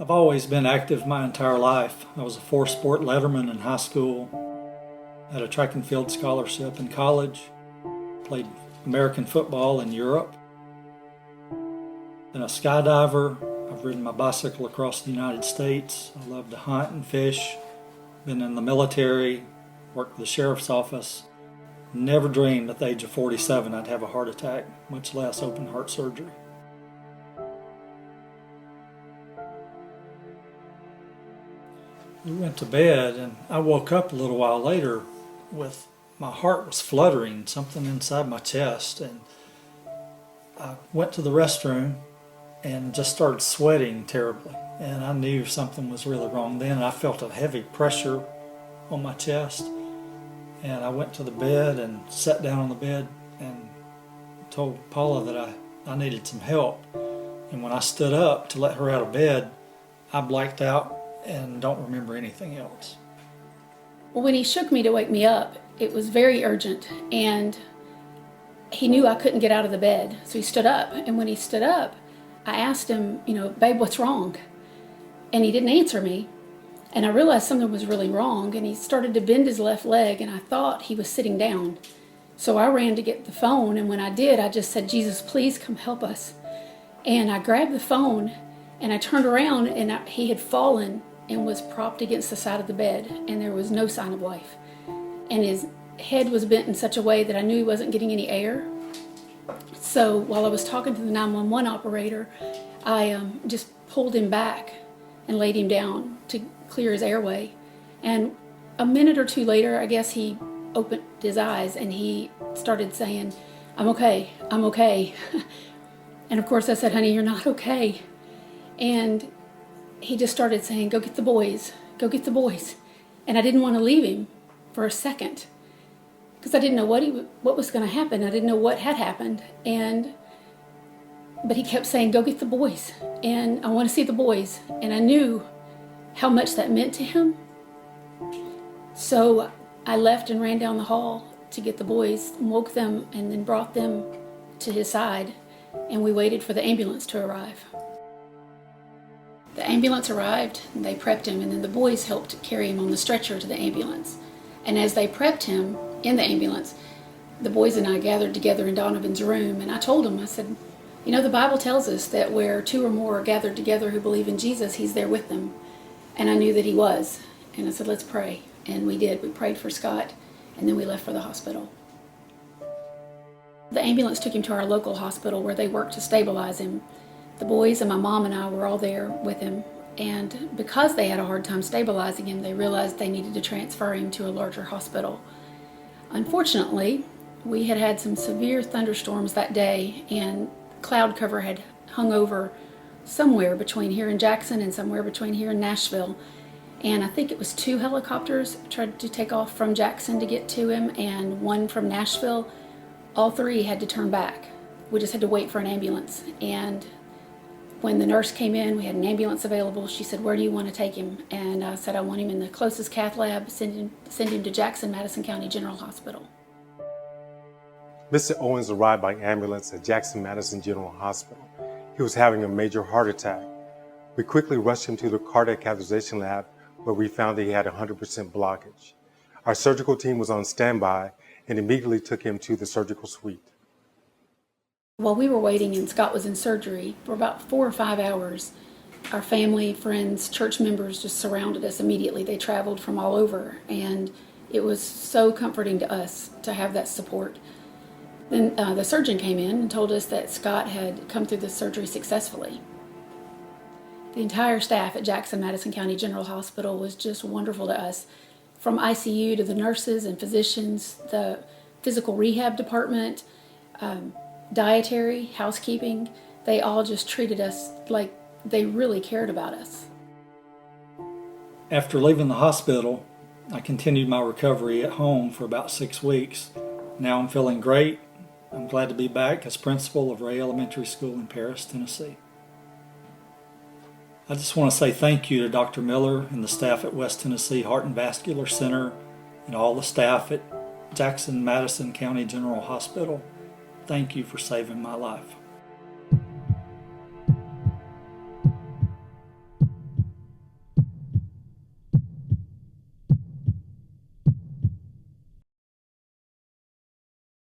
I've always been active my entire life. I was a four-sport letterman in high school, had a track and field scholarship in college, played American football in Europe, been a skydiver. I've ridden my bicycle across the United States. I love to hunt and fish, been in the military, worked for the sheriff's office. Never dreamed at the age of 47 I'd have a heart attack, much less open heart surgery. We went to bed and I woke up a little while later with my heart was fluttering, something inside my chest, and I went to the restroom and just started sweating terribly, and I knew something was really wrong then, and I felt a heavy pressure on my chest, and I went to the bed and sat down on the bed and told Paula that I needed some help. And when I stood up to let her out of bed, I blacked out and don't remember anything else. Well, when he shook me to wake me up, it was very urgent, and he knew I couldn't get out of the bed, so he stood up. And when he stood up, I asked him, babe, what's wrong? And he didn't answer me, and I realized something was really wrong, and he started to bend his left leg, and I thought he was sitting down. So I ran to get the phone, and when I did, I just said, Jesus, please come help us. And I grabbed the phone, and I turned around, and he had fallen and was propped against the side of the bed, and there was no sign of life. And his head was bent in such a way that I knew he wasn't getting any air. So while I was talking to the 911 operator, I just pulled him back and laid him down to clear his airway. And a minute or two later, I guess he opened his eyes and he started saying, I'm okay, I'm okay. And of course I said, honey, you're not okay. And he just started saying, go get the boys, go get the boys. And I didn't want to leave him for a second because I didn't know what was going to happen. I didn't know what had happened. But he kept saying, go get the boys. And I want to see the boys. And I knew how much that meant to him. So I left and ran down the hall to get the boys, woke them, and then brought them to his side. And we waited for the ambulance to arrive. The ambulance arrived, and they prepped him, and then the boys helped carry him on the stretcher to the ambulance. And as they prepped him in the ambulance, the boys and I gathered together in Donovan's room, and I told him, I said, the Bible tells us that where two or more are gathered together who believe in Jesus, he's there with them. And I knew that he was. And I said, let's pray. And we did. We prayed for Scott, and then we left for the hospital. The ambulance took him to our local hospital where they worked to stabilize him. The boys and my mom and I were all there with him, and because they had a hard time stabilizing him, they realized they needed to transfer him to a larger hospital. Unfortunately, we had had some severe thunderstorms that day, and cloud cover had hung over somewhere between here in Jackson and somewhere between here in Nashville. And I think it was 2 helicopters tried to take off from Jackson to get to him, and 1 from Nashville. All 3 had to turn back. We just had to wait for an ambulance. And when the nurse came in, we had an ambulance available. She said, where do you want to take him? And I said, I want him in the closest cath lab, send him to Jackson-Madison County General Hospital. Mr. Owens arrived by ambulance at Jackson-Madison General Hospital. He was having a major heart attack. We quickly rushed him to the cardiac catheterization lab, where we found that he had 100% blockage. Our surgical team was on standby and immediately took him to the surgical suite. While we were waiting and Scott was in surgery for about 4 or 5 hours, our family, friends, church members just surrounded us immediately. They traveled from all over, and it was so comforting to us to have that support. Then the surgeon came in and told us that Scott had come through the surgery successfully. The entire staff at Jackson-Madison County General Hospital was just wonderful to us. From ICU to the nurses and physicians, the physical rehab department, dietary, housekeeping, they all just treated us like they really cared about us. After leaving the hospital, I continued my recovery at home for about 6 weeks. Now I'm feeling great. I'm glad to be back as principal of Ray Elementary School in Paris, Tennessee. I just want to say thank you to Dr. Miller and the staff at West Tennessee Heart and Vascular Center and all the staff at Jackson-Madison County General Hospital. Thank you for saving my life.